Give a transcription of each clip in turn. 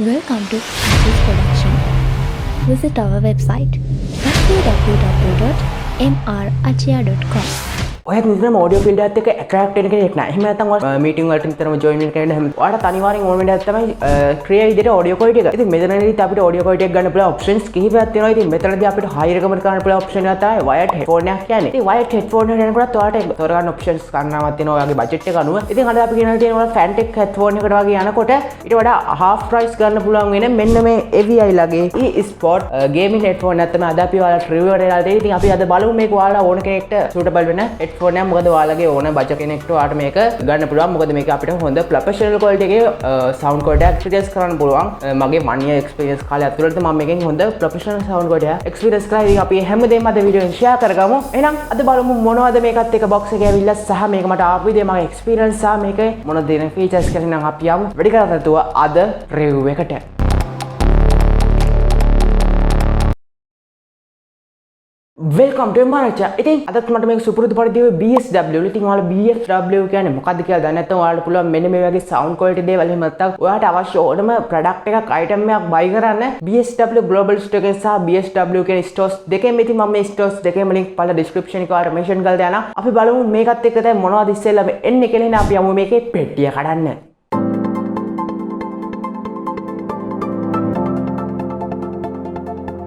Welcome to this production. Visit our website www.mrachya.com. ඔයත් නිතරම audio field එකත් එක්ක ඇට්‍රැක්ට් වෙන කෙනෙක් නෑ. එහෙම නැත්නම් ඔය මීටින් වලට නිතරම ජොයින් වෙන කෙනෙක් නෑ. ඔයාලට අනිවාර්යෙන් ඕන වෙන දේ තමයි ක්‍රියා විදිහට ඔඩියෝ ක්වොලිටි එක. ඉතින් මෙතනදී අපිට ඔඩියෝ ක්වොලිටි එක ගන්න පුළුවන් ඔප්ෂන්ස් කිහිපයක් තියෙනවා. ඉතින් මෙතනදී අපිට හයි එකකට කරන්න පුළුවන් ඔප්ෂන් එක තමයි වයර්ඩ් හෙඩ්ෆෝන් එකක් කියන්නේ. ඉතින් වයර්ඩ් හෙඩ්ෆෝන් එකට යනකොට ඔයාලට තෝරගන්න ඔප්ෂන්ස් ගන්නවක් තියෙනවා ඔයාගේ බජට් එක අනුව. ඉතින් අද අපි කියනවා තියෙනවා ෆැන්ටෙක් හෙඩ්ෆෝන් එකකට වගේ යනකොට ඊට වඩා half price ගන්න පුළුවන් වෙන මෙන්න මේ AVI ලගේ E Sport gaming headphone එක තමයි අද අපි ඔයාලට රිවිව් එකට දාලා තියෙන්නේ. ඉතින් අපි අද බලමු මේක ඔයාලා ඕන කෙනෙක්ට suitable වෙන headphone එකක්. මොකද ඔයාලා ඕන බජට් කෙනෙක්ට ඔයාලට මේක ගන්න පුළුවන්. මොකද මේක අපිට හොඳ ප්‍රොෆෙෂනල් ක්වොලිටි එකේ සවුන්ඩ් ක්වොලිටි එකක් එක්ස්පීරියන්ස් කරන්න පුළුවන්. මගේ 1 year එක්ස්පීරියන්ස් කාලය ඇතුළත මම මේකෙන් හොඳ ප්‍රොෆෙෂනල් සවුන්ඩ් ක්වොලිටි එකක් එක්ස්පීරියන්ස් කරලා ඉතින් අපි හැමදේම අද වීඩියෝ එකෙන් ෂෙයා කරගමු. එහෙනම් අද බලමු මොනවද මේකත් එක්ක බොක්ස් එකේ ඇවිල්ලා සහ මේක මට ආපු විදිය මගේ එක්ස්පීරියන්ස් සහ මේකේ මොන දෙන ෆීචර්ස් කියලා නම් අපි යමු. වැඩි කරලා නැතුව අද රිවිව් එකට. Welcome to MrAchiYa. ඉතින් අදත් මට මේක සුපුරුදු පරිදි BSW. ඉතින් ඔයාලා BSW කියන්නේ මොකක්ද කියලා දන්නේ නැත්නම් ඔයාලට පුළුවන් මෙන්න මේ වගේ සවුන්ඩ් ක්වොලිටි දේවල් එහෙම නැත්නම් ඔයාලට අවශ්‍ය ඕනම ප්‍රොඩක්ට් එකක් අයිටම් එකක් buy කරන්න BSW global store එකෙන් සහ BSW කියන stores දෙකෙන් ඉතින් මම මේ stores දෙකේම link පළ description එකේ ඔයාලට mention කරලා දානවා. අපි බලමු මේකත් එක්ක දැන් මොනවද ඉස්සෙල්ලා එන්නේ කියලා. එහෙනම් අපි යමු මේකේ පෙට්ටිය කඩන්න.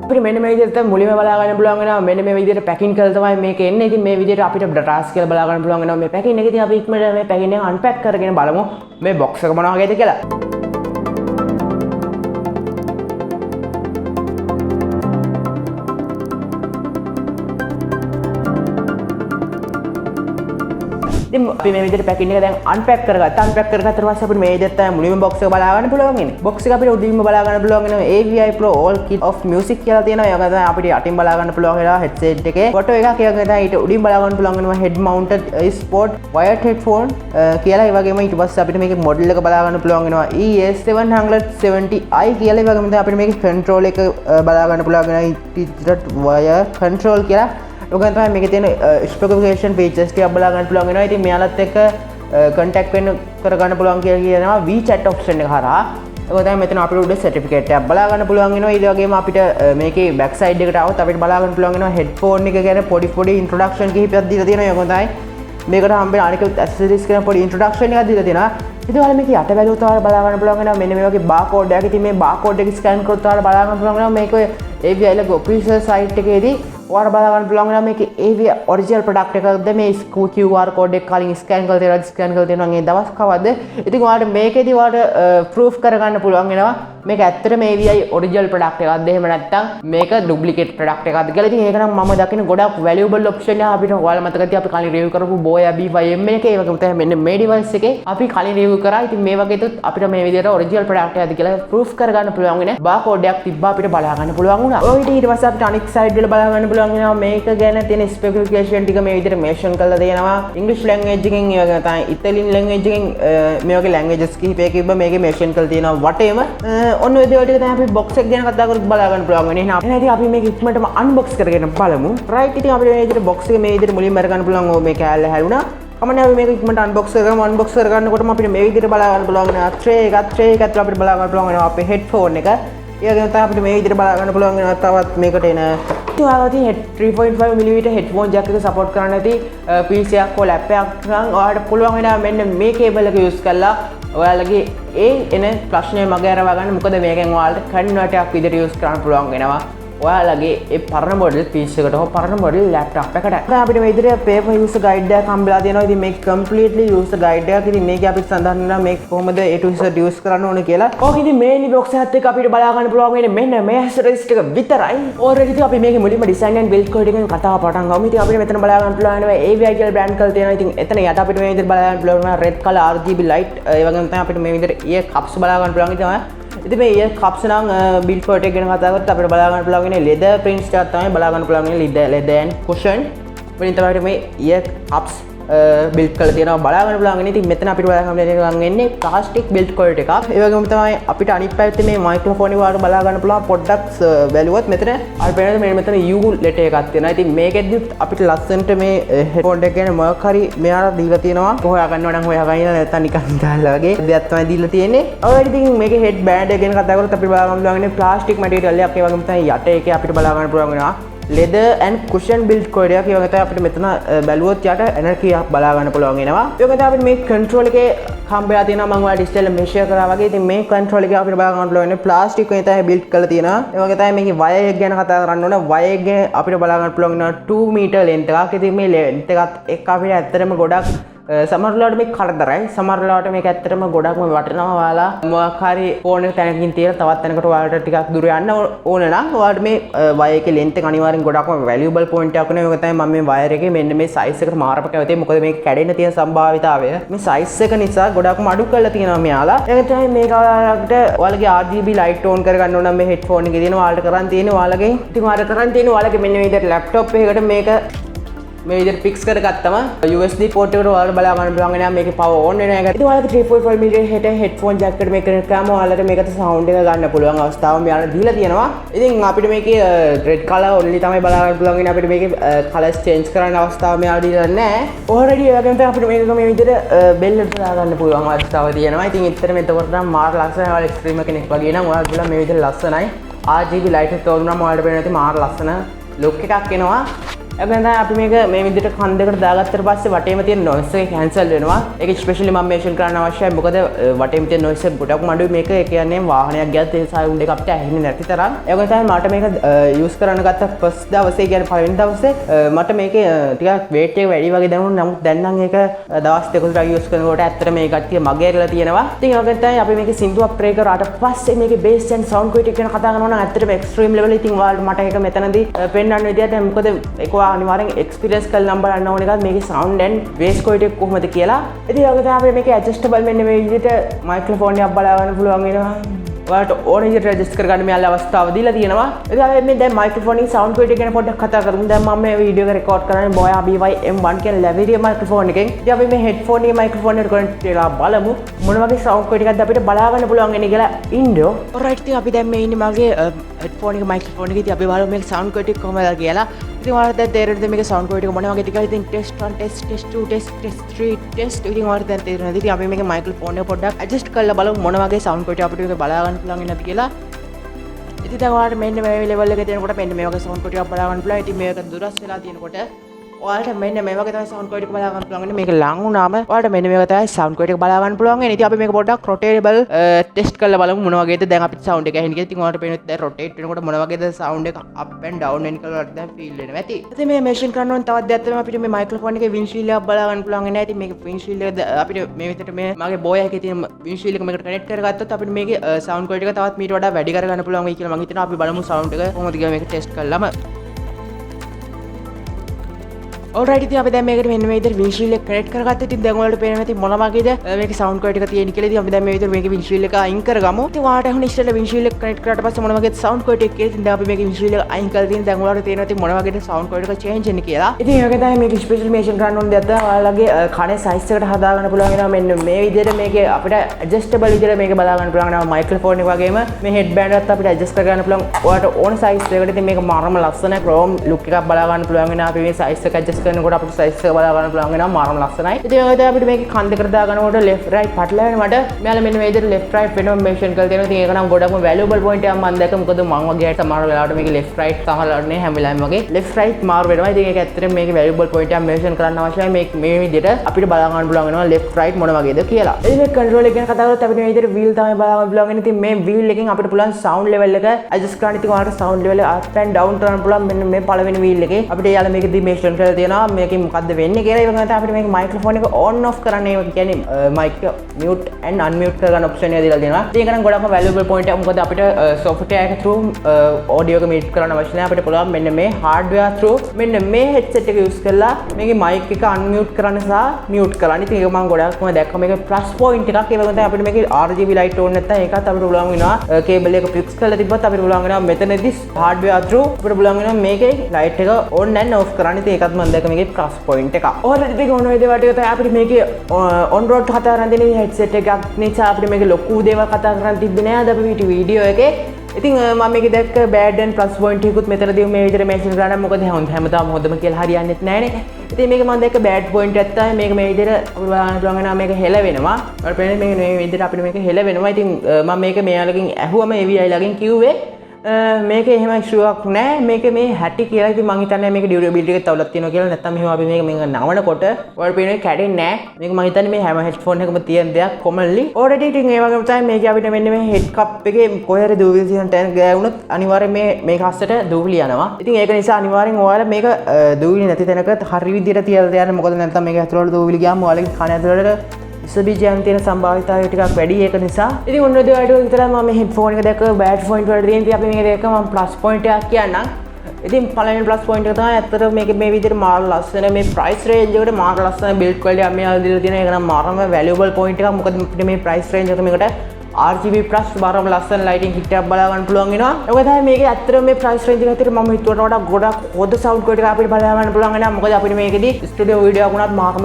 අපිට මෙන්න මේ විදිහට තමයි මුලින්ම බලා ගන්න පුළුවන් වෙනවා. මෙන්න මේ විදිහට පැකින් කරලා තමයි මේක එන්නේ. ඉතින් මේ විදිහට අපිට ඩ්‍රාස් කියලා බලා ගන්න පුළුවන් වෙනවා මේ පැකින් එක. ඉතින් අපි ඉක්මනට මේ පැකින් එක අන්පැක් කරගෙන බලමු මේ බොක්ස් එක මොනවා වගේද කියලා. අපි මේ විදිහට පැකින් එක දැන් අන්පැක් කරගත්තා. අන්පැක් කරගත්තට පස්සේ අපිට මේ විදිහට තමයි මුලින්ම බොක්ස් එක බලා ගන්න පුළුවන් වෙන්නේ. බොක්ස් එක අපිට උඩින්ම බලා ගන්න පුළුවන් වෙනවා AVI Pro All Kit of Music කියලා තියෙනවා. ඒක තමයි අපිට යටින් බලා ගන්න පුළුවන් වෙනවා headset එකේ. ෆොටෝ එකක් ඒක තමයි ඊට උඩින් බලා ගන්න පුළුවන් වෙනවා head mounted sport wired headphone කියලා. ඒ වගේම ඊට පස්සේ අපිට මේකේ මොඩල් එක බලා ගන්න පුළුවන් වෙනවා ES 770i කියලා. ඒ වගේම තමයි අපිට මේකේ control එක බලා ගන්න පුළුවන් වෙනවා wire control කියලා. ඔකන් තමයි මේකේ තියෙන ස්පෙસિෆිකේෂන් ෆීචර්ස් ටික බලා ගන්න පුළුවන් වෙනවා. ඉතින් මෙයාලත් එක්ක කන්ටැක්ට් වෙන්න කර ගන්න පුළුවන් කියලා කියනවා WeChat ඔප්ෂන් එක හරහා. ඒක තමයි මෙතන අපිට උඩ සර්ටිෆිකේට් එකක් බලා ගන්න පුළුවන් වෙනවා. ඊට වගේම අපිට මේකේ බෑක් සයිඩ් එකට આવොත් අපිට බලා ගන්න පුළුවන් වෙනවා හෙඩ්ෆෝන් එක ගැන පොඩි ඉන්ට්‍රොඩක්ෂන් කිහිපයක් දීලා තියෙනවා. ඒක තමයි මේකට හම්බෙන අනික ඇක්සසරිස් කියන පොඩි ඉන්ට්‍රොඩක්ෂන් එකක් දීලා තියෙනවා. ඉතින් ඔයාලා මේක යට බැලුවොත් ඔයාලා බලා ගන්න පුළුවන් වෙනවා මෙන්න මේ වගේ බාකෝඩ් එකක්. ඉතින් මේ බාකෝඩ් එක ස්කෑන් කරොත් ඔයාලා බලා ගන්න පුළුවන් වෙනවා මේක AVI ලගේ ඔෆිෂියල් සයිට් එකේදී ඔයාලා බලා ගන්න පුළුවන් වෙනවා මේකේ AVI ඔරිජිනල් ප්‍රොඩක්ට් එකක්ද මේ QR කෝඩ් එක කලින් ස්කෑන් කරලා තියෙනවා මේ දවස් කවද්ද. ඉතින් ඔයාලට මේකේදී ඔයාලට ප්‍රූෆ් කරගන්න පුළුවන් වෙනවා මේක ඇත්තටම AVI ඔරිජිනල් ප්‍රොඩක්ට් එකක්ද එහෙම නැත්නම් මේක ඩුප්ලිකේට් ප්‍රොඩක්ට් එකක්ද කියලා. ඉතින් ඒක නම් මම දකින ගොඩක් වැලියබල් ඔප්ෂන් එක. අපිට ඔයාලා මතකද අපි කලින් රිවිව් කරපු Boya BYM එකේ ඒ වගේම තමයි මෙන්න මේ ඩිවයිස් එකේ අපි කලින් රිවිව් කරා. ඉතින් මේ වගේ තුත් අපිට මේ විදිහට ඔරිජිනල් ප්‍රොඩක්ට් එකක්ද කියලා ප්‍රූෆ් කරගන්න පුළුවන් වෙන බාකෝඩ් එකක් තිබ්බා අපිට බලා ගන්න පුළුවන් වුණා. ඔය ඊට පස්සේ අපිට අනිත් සයිඩ් වල බලා ගන්න පුළුවන් වෙනවා මේක ගැන තියෙන ස්පෙસિෆිකේෂන් ටික මේ විදිහට මෙන්ෂන් කරලා තියෙනවා. ඉංග්‍රීසි ලැන්ග්වේජ් එකෙන් ඒ වගේම තමයි ඉතාලියන් ලැන්ග්වේජ් එකෙන් මේ වගේ ලැන්ග්වේජස් කිහිපයක මේකේ මෙන්ෂන් කරලා තියෙනවා වටේම. ඔන්න ඔය දේවල් ටික තමයි අපි බොක්ස් එක ගැන කතා කරලා බලා ගන්න පුළුවන් වෙන්නේ. එහෙනම් ඉතින් අපි මේක ඉක්මනටම අන්බොක්ස් කරගෙන බලමු. රයිට් ඉතින් අපිට මේ විදිහට බොක්ස් එක මේ විදිහට මුලින්ම අරගන්න පුළුවන්. ඕ මේ කෑල්ල හැලුණා. කමන්නේ අපි මේක ඉක්මනට අන්බොක්ස් කරගමු. අන්බොක්ස් කරගන්නකොටම අපිට මේ විදිහට බලා ගන්න පුළුවන් වෙනවා ට්‍රේ එකක්. ට්‍රේ එකත් අපිට බලා ගන්න පුළුවන් වෙනවා අපේ හෙඩ්ෆෝන් එක. ඒ වගේම තමයි අපිට මේ විදිහට බලා ගන්න පුළුවන් වෙනවා තවත් මේකට එන ඔයාලා තියෙන 3.5mm headphone jack එක support කරන්න නැති PC එකක් හෝ laptop එකක් නම් ඔයාලට පුළුවන් වෙනවා මෙන්න මේ cable එක use කරලා ඔයාලගේ ඒ එන ප්‍රශ්නේ මග ඇරවා ගන්න. මොකද මේකෙන් ඔයාලට converter එකක් විදිහට use කරන්න පුළුවන් වෙනවා ඔයාලගේ ඒ පරණ මොඩල් PC එකට හෝ පරණ මොඩල් laptop එකට. දැන් අපිට මේ විදිහට paper user guide එකක් හම්බෙලා තියෙනවා. ඉතින් මේක completely user guide එකක්. ඉතින් මේකේ අපිට සඳහන් වෙනවා මේක කොහොමද A to Z use කරන්න ඕනේ කියලා. ඕක ඉතින් මේන් box එකත් එක්ක අපිට බලා ගන්න පුළුවන් වෙන්නේ මෙන්න මේ accessories ටික විතරයි. already ඉතින් අපි මේකේ මුලින්ම design and build code එකෙන් කතාව පටන් ගමු. ඉතින් අපිට මෙතන බලා ගන්න පුළුවන් වෙනවා AVI කියලා brand කරලා තියෙනවා. ඉතින් එතන යට අපිට මේ විදිහට බලා ගන්න පුළුවන් වෙනවා red color RGB light. ඒ වගේම තමයි අපිට මේ විදිහට ear cups බලා ගන්න පුළුවන්. ඉතින් මේ ear cups නම් build code එක ගැන කතා කරද්දී අපිට බලා ගන්න පුළුවන් වෙන්නේ leather prints ටිකක් තමයි බලා ගන්න පුළුවන් වෙන්නේ leather and cushion. වලින් තමයි මේ ear cups බිල්ඩ් කරලා තියෙනවා බලාගන්න පුළුවන්. ඉතින් මෙතන අපිට බලන්න වෙන්නේ ප්ලාස්ටික් බිල්ඩ් ක්වොලිටි එකක්. ඒ වගේම තමයි අපිට අනිත් පැත්තේ මේ මයික්‍රොෆෝන් එක වලට බලා ගන්න පුළුවන් පොඩ්ඩක් බැලුවොත් මෙතන අපිට පේනවා මෙතන U ලෙටර් එකක් තියෙනවා. ඉතින් මේකෙදිත් අපිට ලස්සනට මේ හෙඩ්ෆෝන් එක ගැන මොකක් හරි මෙයාලා දීලා තියෙනවා. හොයා ගන්නවා නම් හොයා ගන්න නැත්නම් නිකන් දාලා වගේ දෙයක් තමයි දීලා තියෙන්නේ. ඔය ඉතින් මේකේ හෙඩ් බෑන්ඩ් එක ගැන කතා කරලා අපිට බලා ගන්න පුළුවන් ප්ලාස්ටික් මැටීරියල් එකක්. ඒ වගේම තමයි යට එකේ අපිට බලා ගන්න පුළුවන් වෙනවා leather and cushion build quality එකක්. ඒ වගේ තමයි අපිට මෙතන බැලුවොත් යට එනර්ජි එකක් බලා ගන්න පුළුවන් වෙනවා. ඒ වගේ තමයි අපිට මේ කන්ට්‍රෝල් එකේ හම්බෙලා තියෙනවා මම ඔයාලට ඉස්සෙල්ලා මෙෂර් කරා වගේ. ඉතින් මේ කන්ට්‍රෝල් එකේ අපිට බලා ගන්න පුළුවන් වෙන්නේ ප්ලාස්ටික් එකෙන් තමයි බිල්ඩ් කරලා තියෙනවා. ඒ වගේ තමයි මේකේ වයර් එක ගැන කතා කරන්න ඕන. වයර් එක අපිට බලා ගන්න පුළුවන් වෙනවා 2 meter length එකක්. ඉතින් මේ length එකත් එක්ක අපිට ඇත්තටම ගොඩක් සමහරලාට මේ කරදරයි. සමහරලාට මේක ඇත්තටම ගොඩක්ම වටිනවා. ඔයාලා මොකක් හරි ෆෝන් එක තැනකින් තියලා තවත් තැනකට ඔයාලට ටිකක් දුර යන්න ඕන නම් ඔයාලට මේ වයර් එකේ length එක අනිවාර්යෙන් ගොඩක්ම valuable point එකක් නේ. ඒක තමයි මම මේ වයර් එකේ මෙන්න මේ size එකට මාරප කැවතේ. මොකද මේක කැඩෙන්න තියෙන සම්භාවිතාවය මේ size එක නිසා ගොඩක්ම අඩු කරලා තියෙනවා මෙයාලා. ඒක තමයි මේක ඔයාලගේ RGB light on කරගන්න ඕන නම් මේ headphone එකේ තියෙනවා. ඔයාලට කරන් තියෙන්නේ ඔයාලගේ ඉතින් ඔයාලට කරන් තියෙන්නේ ඔයාලගේ මෙන්න මේ විදිහට laptop එකකට මේක මේ විදිහට ෆික්ස් කරගත්තම USB port එකට ඔයාලට බලා ගන්න පුළුවන් වෙනවා මේකේ power on වෙන එක. ඉතින් ඔයාලට 3.5 mm headphone jack එකට මේක කනෙක්ට් කරාම ඔයාලට මේකට sound එක ගන්න පුළුවන් අවස්ථාව මෙයාලා දීලා තියෙනවා. ඉතින් අපිට මේකේ red color only තමයි බලා ගන්න පුළුවන් වෙන්නේ. අපිට මේකේ colors change කරන්න අවස්ථාව මෙයාලා දීලා නැහැ. already ඒ වගේම තමයි අපිට මේක මේ විදිහට bell එකට බලා ගන්න පුළුවන් අවස්ථාව තියෙනවා. ඉතින් ඇත්තටම එතකොට නම් මාර ලස්සනයි. ඔයාලා extreme කෙනෙක් වගේ නම් ඔයාලට පුළුවන් මේ විදිහට ලස්සනයි. RGB light එක තෝරනවා ඔයාලට පේන නැති මාර ලස්සන look එකක් එනවා. එබැවින් අපි මේක මේ විදිහට කන් දෙකට දාගත්තට පස්සේ වටේම තියෙන noise එක cancel වෙනවා. ඒක especially මම mention කරන්න අවශ්‍යයි. මොකද වටේම තියෙන noise එක ගොඩක්ම අඩුයි. මේක ඒ කියන්නේ වාහනයක් ගියත් ඒ sound එක අපිට ඇහෙන්නේ නැති තරම්. ඒක තමයි මට මේක use කරන්න ගත්ත first දවසේ කියන්නේ පළවෙනි දවසේ මට මේකේ ටිකක් weight එක වැඩි වගේ දැනුණා. නමුත් දැන් නම් ඒක දවස් දෙක තුනක් use කරනකොට ඇත්තට මේ කට්ටිය මගේ ඇරලා තියෙනවා. ඉතින් ඒක තමයි අපි මේකේ සින්දුවක් play කරාට පස්සේ මේකේ bass and sound quality ගැන කතා කරනවා නම් ඇත්තටම extreme level. ඉතින් ඔයාලට මට ඒක මෙතනදී පෙන්වන්න විදියට මොකද ඒක අනිවාර්යෙන් එක්ස්පීරියන්ස් කරලා නම් බලන්න ඕන එකක් මේකේ sound and bass quality එක කොහොමද කියලා. ඉතින් ඒක තමයි අපිට මේකේ adjustable මෙන්න මේ විදිහට මයික්‍රොෆෝන් එකක් බලා ගන්න පුළුවන් වෙනවා. ඔයාලට ඕන විදිහට adjust කරගන්න මෙයාලා අවස්ථාව දීලා තියෙනවා. ඉතින් අපි මේ දැන් මයික්‍රොෆෝන් එකේ sound quality ගැන පොඩ්ඩක් කතා කරමු. දැන් මම මේ වීඩියෝ එක රෙකෝඩ් කරන්නේ Boya BY-M1 කියන lavalier මයික්‍රොෆෝන් එකෙන්. ඉතින් අපි මේ headphone එකේ මයික්‍රොෆෝන් එකට කනෙක්ට් කරලා බලමු මොන වගේ sound quality එකක්ද අපිට බලා ගන්න පුළුවන් වෙන්නේ කියලා ඉන්ඩෝ. alright ඉතින් අපි දැන් මේ ඉන්නේ මගේ headphone එකේ මයික්‍රොෆෝන් එකේ. ඉතින් අපි බලමු මේක sound quality කොහොමද කියලා. ඉතින් ඔයාලට දැන් තේරෙන්නේ මේක sound quality මොන වගේද කියලා. ඉතින් test 1 test 2 test 3 test ඉතින් ඔයාලට දැන් තේරෙනවා. ඉතින් අපි මේකේ මයික්‍රොෆෝන් එක පොඩ්ඩක් adjust කරලා බලමු මොන වගේ sound quality අපිට මේක බලා ගන්න පුළුවන් වෙනවද කියලා. ඉතින් දැන් ඔයාලට මෙන්න මේ level එකේ තියෙනකොට මෙන්න මේ වගේ sound quality එකක් බලා ගන්න පුළුවන්. ඉතින් මේක දුරස් වෙලා තියෙනකොට ඔයාලට මෙන්න මේ වගේ තමයි sound quality එක බලා ගන්න පුළුවන් වෙන්නේ. මේක ලං වුණාම ඔයාලට මෙන්න මේ වගේ තමයි sound quality එක බලා ගන්න පුළුවන් වෙන්නේ. ඉතින් අපි මේක පොඩ්ඩක් rotatable test කරලා බලමු මොන වගේද දැන් අපිට sound එක ඇහෙන්නේ කියලා. ඉතින් ඔයාලට පේනවා දැන් rotate වෙනකොට මොන වගේද sound එක up and down වෙන කියලා ඔයාලට දැන් feel වෙනවා ඇති. ඉතින් මේ mention කරන්න ඕන තවත් දෙයක් තමයි අපිට මේ microphone එකේ windshield එකක් බලා ගන්න පුළුවන් වෙන්නේ. ඉතින් මේක windshield එක අපිට මේ විදිහට මේ මගේ Boya එකේ තියෙන windshield එක මේකට connect කරගත්තොත් අපිට මේකේ sound quality එක තවත් මීට වඩා වැඩි කරගන්න පුළුවන් වෙයි කියලා මම හිතනවා. අපි බලමු sound එක කොහොමද කියලා මේක test කරලාම. alright ඉතින් අපි දැන් මේකට මෙන්න මේ විදිහට windshield එක connect කරගත්තා. ඉතින් දැන් ඔයාලට පේනවා ඉතින් මොන වගේද මේකේ sound quality එක තියෙන්නේ කියලා. ඉතින් අපි දැන් මේ විදිහට මේකේ windshield එක අයින් කරගමු. ඉතින් ඔයාලට අහුන ඉස්සෙල්ලා windshield එක connect කරාට පස්සේ මොන වගේද sound quality එක කියලා. ඉතින් දැන් අපි මේකේ windshield එක අයින් කරලා තියෙන දැන් ඔයාලට තේරෙනවා ඉතින් මොන වගේද sound quality එක change වෙන්නේ කියලා. ඉතින් ඒක තමයි මේක special mention කරන්න ඕන දෙයක් තමයි ඔයාලගේ කනේ size එකට හදා ගන්න පුළුවන් වෙනවා. මෙන්න මේ විදිහට මේකේ අපිට adjustable විදිහට මේක බලා ගන්න පුළුවන් වෙනවා. microphone එක වගේම මේ headband එකත් අපිට adjust කර ගන්න පුළුවන්. ඔයාලට ඕන size එකකට. ඉතින් මේක මාරම ලස්සනයි. chrome look එකක් බලා ගන්න පුළුවන් වෙනවා. අපි මේ size එක adjust කරනකොට අපිට size බලා ගන්න පුළුවන් වෙනවා මාරම ලස්සනයි. ඉතින් ඒක තමයි අපිට මේකේ කන් දෙකට දා ගන්නකොට left right පටලැවෙන මට මෙයාලා මෙන්න මේ විදිහට left right වෙනම mention කරලා තියෙනවා. ඉතින් ඒක නම් ගොඩක්ම valuable point එකක් මම දැක්ක. මොකද මම වගේ අයට සමහර වෙලාවට මේකේ left right සමහරවල්ට නේ හැම වෙලාවෙම වගේ left right මාරු වෙනවා. ඉතින් ඒක ඇත්තටම මේකේ valuable point එකක් mention කරන්න අවශ්‍යයි. මේ විදිහට අපිට බලා ගන්න පුළුවන් වෙනවා left right මොන වගේද කියලා. ඉතින් මේ control එක ගැන කතා කරද්දී අපිට මේ විදිහට wheel තමයි බලා ගන්න පුළුවන් වෙන්නේ. ඉතින් මේ wheel එකෙන් අපිට පුළුවන් sound level එක adjust කරන්න. ඉතින් ඔයාලට sound level එක up and down කරන්න පුළුවන්. මෙන්න මේ පළවෙනි wheel එකේ අපිට යාලා මේකදී mention කරලා තියෙනවා මේකෙන් මොකද්ද වෙන්නේ කියලා. ඒක තමයි අපිට මේක මයික්‍රොෆෝන් එක on off කරන්න. ඒක කියන්නේ mic mute and unmute කරගන්න option එක දීලා තියෙනවා. ඉතින් ඒක නම් ගොඩක්ම valuable point එකක්. මොකද අපිට software එක through audio එක mute කරන්න අවශ්‍ය නැහැ. අපිට පුළුවන් මෙන්න මේ hardware through මෙන්න මේ headset එක use කරලා මේකේ mic එක unmute කරන්න සහ mute කරන්න. ඉතින් ඒක මම ගොඩක්ම දැක්කම මේක plus point එකක්. ඒ වගේම තමයි අපිට මේකේ RGB light on නැත්නම් ඒකත් අපිට පුළුවන් වෙනවා cable එක fix කරලා තිබ්බත් අපිට පුළුවන් වෙනවා මෙතනදී hardware through අපිට පුළුවන් වෙනවා මේකේ light එක on and off කරන්න. ඉතින් ඒකත් මම දැක්ක මේකේ ප්ලස් පොයින්ට් එක. ඔයාලට මේක ඕන වේද වටේ තමයි අපිට මේකේ ඔන් රෝඩ් කතා කරන් දෙන හෙඩ්සෙට් එකක් නිසා අපිට මේක ලොකු දේවල් කතා කරන් තිබ්බේ නෑ අද අපි වීඩියෝ එකේ. ඉතින් මම මේක දැක්ක බෑඩ් ඇන්ඩ් ප්ලස් පොයින්ට් එකකුත් මෙතනදී මේ විදිහට මෙන්ෂන් කරන්න මොකද හැමදාම හොඳම කියලා හරියන්නේත් නෑනේ. ඉතින් මේක මම දැක්ක බෑඩ් පොයින්ට් එකක් තමයි මේක මේ විදිහට අපිට බලන්න පුළුවන් වෙනවා මේක හෙල වෙනවා. ඔයාලට පේන්නේ මේ විදිහට අපිට මේක හෙල වෙනවා. ඉතින් මම මේක මෙයාලකින් ඇහුවම AVI ලගින් කිව්වේ මේක එහෙම ඉෂුවක් නෑ මේක මේ හැටි කියලා. ඉතින් මං හිතන්නේ මේක ඩියුරබිලිටි එක තවලක් තියෙනවා කියලා. නැත්නම් මෙහෙම අපි මේක නවනකොට ඔයාලට පේන්නේ කැඩෙන්නේ නෑ. මේක මං හිතන්නේ මේ හැම හෙඩ්ෆෝන් එකකම තියෙන දෙයක් කොමන්ලි. ඔල්රෙඩි ඉතින් ඒ වගේම තමයි මේක අපිට මෙන්න මේ හෙඩ් කප් එකේ කොහේ හරි දූවිලි තියෙන තැන ගෑවුනොත් අනිවාර්යෙන් මේක හස්සට දූවිලි යනවා. ඉතින් ඒක නිසා අනිවාර්යෙන් ඔයාලා මේක දූවිලි නැති තැනක හරි විදියට තියලා තියන්න. මොකද නැත්නම් මේක ඇතුළට දූවිලි ගියාම ඔයාලගේ කන ඇතුළට ඉස්සබීජයන් තියෙන සම්භාවිතාවය ටිකක් වැඩි ඒක නිසා. ඉතින් ඔන්න ඔය දේවල් විතරයි මම මේ හෙඩ්ෆෝන් එක දැක්ක බෑඩ් පොයින්ට් වලට තියෙන. ඉතින් අපි මේක දැක්ක මම ප්ලස් පොයින්ට් එකක් කියන්නම්. ඉතින් පළවෙනි ප්ලස් පොයින්ට් එක තමයි ඇත්තට මේක මේ විදිහට මාර ලස්සන මේ ප්‍රයිස් රේන්ජ් එකට මාර ලස්සන බිල්ඩ් ක්වලිටි අපි මෙයාලා දීලා තියෙන. ඒක නම් මාරම වැලියබල් පොයින්ට් එකක්. මොකද අපිට මේ ප්‍රයිස් රේන්ජ් එක මේකට RGB plus බාරම ලස්සන ලයිටින් හිට් එකක් බලා ගන්න පුළුවන් වෙනවා. ඒක තමයි මේකේ ඇත්තටම මේ ප්‍රයිස් රේන්ජ් එක ඇතුලේ මම හිතුවට වඩා ගොඩක් හොඳ සවුන්ඩ් ක්වලිටි එකක් අපිට බලා ගන්න පුළුවන් වෙනවා. මොකද අපිට මේකෙදි ස්ටුඩියෝ වීඩියෝ එකක් වුණත් මාකම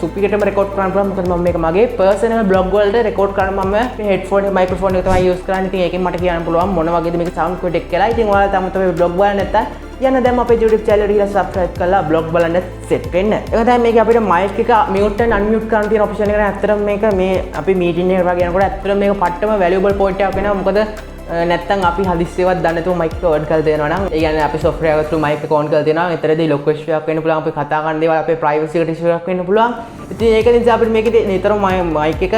සුපිරියටම රෙකෝඩ් කරන්න පුළුවන්. මොකද මම මේක මගේ පර්සනල් බ්ලොග් වලට රෙකෝඩ් කරන මම මේ හෙඩ්ෆෝන් එක මයික්‍රොෆෝන් එක තමයි යූස් කරන්නේ. ඉතින් ඒකෙන් මට කියන්න පුළුවන් මොන වගේද මේක සවුන්ඩ් ක්වලිටි එක කියලා. ඉතින් ඔයාලා තමයි බ්ලොග් බලන්න නැත්තම් යන්න දැන් අපේ YouTube channel එක ගිහලා subscribe කරලා blog බලන්න set වෙන්න. ඒක තමයි මේක අපිට mic එක mute and unmute කරන්න තියෙන option එක. ඇත්තටම මේක මේ අපි meeting එක වගේ යනකොට ඇත්තටම මේක පට්ටම valuable point එකක් වෙනවා. මොකද නැත්තම් අපි හදිස්සියවත් දන්නේ නැතුව mic එක on කරලා දෙනවා නම් ඒ කියන්නේ අපි software එක through mic එක on කරලා දෙනවා. එතරදී lock issue එකක් වෙන්න පුළුවන්. අපි කතා කරන දේවල් අපේ privacy එකට issue එකක් වෙන්න පුළුවන්. ඉතින් ඒක නිසා අපිට මේකේ නිතරම mic එක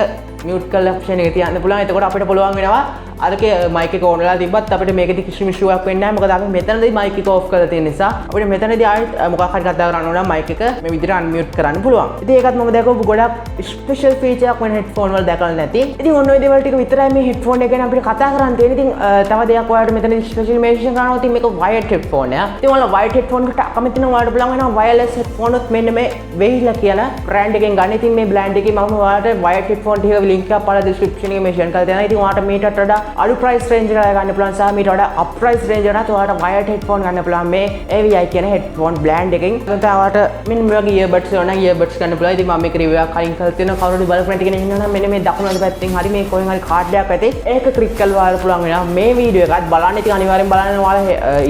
mute කරලා option එක තියන්න පුළුවන්. එතකොට අපිට පුළුවන් වෙනවා අරකේ mic එක on වෙලා තිබ්බත් අපිට මේකෙදි කිසිම issue එකක් වෙන්නේ නැහැ. මොකද අපි මෙතනදී mic එක off කරලා තියෙන නිසා අපිට මෙතනදී ආයෙත් මොකක් හරි කතා කරන්න ඕන නම් mic එක මේ විදිහට unmute කරන්න පුළුවන්. ඉතින් ඒකත් මම දැකපු ගොඩක් special feature එකක් වෙන headphone වල දැකලා නැති. ඉතින් ඔන්න ඔය දේවල් ටික විතරයි මේ headphone එක ගැන අපිට කතා කරන්න තියෙන්නේ. ඉතින් තව දෙයක් ඔයාලට මෙතනදී special mention කරනවා. ඉතින් මේක wired headphone එක. ඉතින් ඔයාලා wired headphone එකට අකමැති නම් ඔයාලට පුළුවන් වෙනවා wireless headphone උත් මෙන්න මේ වෙහිලා කියලා brand එකෙන් ගන්න. ඉතින් මේ brand එකේ මම ඔයාලට wired headphone ටික link එකක් පාලා description එකේ mention කරලා දෙනවා. ඉතින් ඔයාලට මේකට වඩා අඩු price range එකකට ගන්න පුළුවන් සහ මීට වඩා up price range එකකට ඔයාලට wired headphone ගන්න පුළුවන් මේ AVI කියන headphone brand එකෙන්. එතකොට ඔයාලට මෙන්න මේ වගේ earbuds ඕන earbuds ගන්න පුළුවන්. ඉතින් මම මේක review එකක් කලින් කරලා තියෙනවා. කවුරුද බලපු නැති කෙනෙක් ඉන්නවා නම් මෙන්න මේ දකුණු පැත්තෙන් හරි මේ කොහෙන් හරි කාඩ් එකක් ඇති ඒක ක්ලික් කරලා ඔයාලට පුළුවන් වෙනවා මේ වීඩියෝ එකත් බලන්න. ඉතින් අනිවාර්යෙන් බලන්න ඔයාලා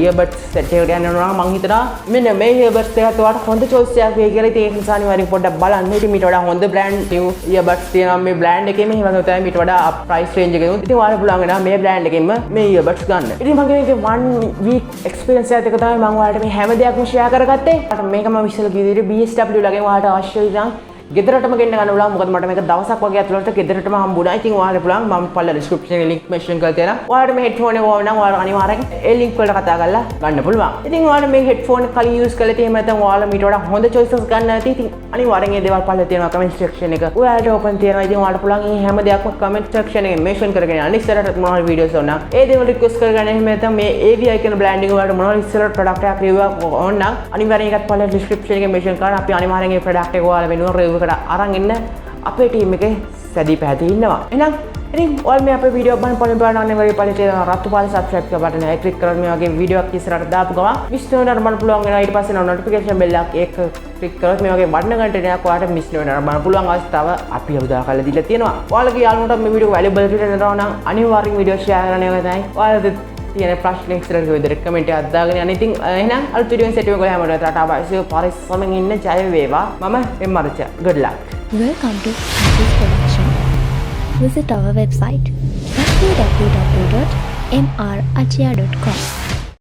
earbuds set එකකට යන්න ඕන නම් මම හිතනවා මෙන්න මේ earbuds එකත් ඔයාලට හොඳ choice එකක් වෙයි කියලා. ඉතින් ඒක නිසා අනිවාර්යෙන් පොඩ්ඩක් බලන්න. ඉතින් මීට වඩා හොඳ brand new earbuds තියෙනවා මේ brand එකේ. මේ වගේ තමයි මීට වඩා up price range එකේ. ඉතින් ඔයාලට පුළුවන් වෙනවා මේ brand එකෙන්ම මේ earbuds ගන්න. ඉතින් මගේ මේකේ 1 week experience එකත් එක තමයි මම ඔයාලට මේ හැම දෙයක්ම share කරගත්තේ. මේක මම ඉස්සෙල්ලා කිව්ව විදිහට BSW ලගෙන් ඔයාලට අවශ්‍ය විදිහට ගෙදරටම ගෙන්න ගන්න පුළුවන්. මොකද මට මේක දවසක් වගේ ඇතුළත ගෙදරටම හම්බුණා. ඉතින් ඔයාලට පුළුවන් මම පල්ලා description එකේ link mention කරලා තියෙනවා. ඔයාලට මේ headphone එක ඕන නම් ඔයාලා අනිවාර්යෙන් ඒ link වලට කතා කරලා ගන්න පුළුවන්. ඉතින් ඔයාලා මේ headphone එක කලින් use කරලා තියෙම නැත්නම් ඔයාලා මීට වඩා හොඳ choices ගන්න නැති. ඉතින් අනිවාර්යෙන් මේ දේවල් පල්ලා තියෙනවා comment section එක. ඔයාලට open තියෙනවා. ඉතින් ඔයාලට පුළුවන් මේ හැම දෙයක්ම comment section එකේ mention කරගෙන යන්න. ඉස්සරහට මොනවා හරි videos ඕන නම් ඒ දේවල් request කරගන්න. එහෙම නැත්නම් මේ AVI කියන brand එක වලට මොනවා හරි ඉස්සරහට product එකක් review එකක් ඕන නම් අනිවාර්යෙන් ඒකත් පල්ලා description එකේ mention කරන්න. අපි අනිවාර්යෙන් මේ product එක ඔයාලා වෙනුවෙන් review එකට අරන් එන්න අපේ ටීම් එකේ සැදී පැහැදී ඉන්නවා. එහෙනම් ඉතින් ඔයාලා මේ අපේ වීඩියෝ බලන්න පොලින් බලන්න අනිවාර්යයෙන් පල්ලේ තියෙන රතු පාට subscribe කියලා බටන් එක ක්ලික් කරලා මේ වගේ වීඩියෝ එකක් ඉස්සරහට දාපු ගමන් මිස් නොවෙන්න බලන්න පුළුවන් වෙනවා. ඊට පස්සේ notification bell එකක් ඒක ක්ලික් කරොත් මේ වගේ බටන් එකකට එනයක් ඔයාලට මිස් නොවෙන්න බලන්න පුළුවන් අවස්ථාව අපි උදා කරලා දීලා තියෙනවා. ඔයාලගේ යාළුවන්ට මේ වීඩියෝ valuable කියලා හිතනවා නම් අනිවාර්යෙන් වීඩියෝ share කරන්න ඕනේ තමයි. ඔයාලා තියෙන ප්‍රශ්න ඉස්සරහට විදිහට කමෙන්ට් එකක් දාගෙන යන්න. ඉතින් එහෙනම් අලුත් වීඩියෝ එකෙන් සෙට් වෙමු. කොහේ හැමෝටම ටාටා බයි. සියලු පරිස්සමෙන් ඉන්න ජය වේවා. මම MrAchiYa. Good luck. Welcome to this production. Visit our website www.mrachiya.com.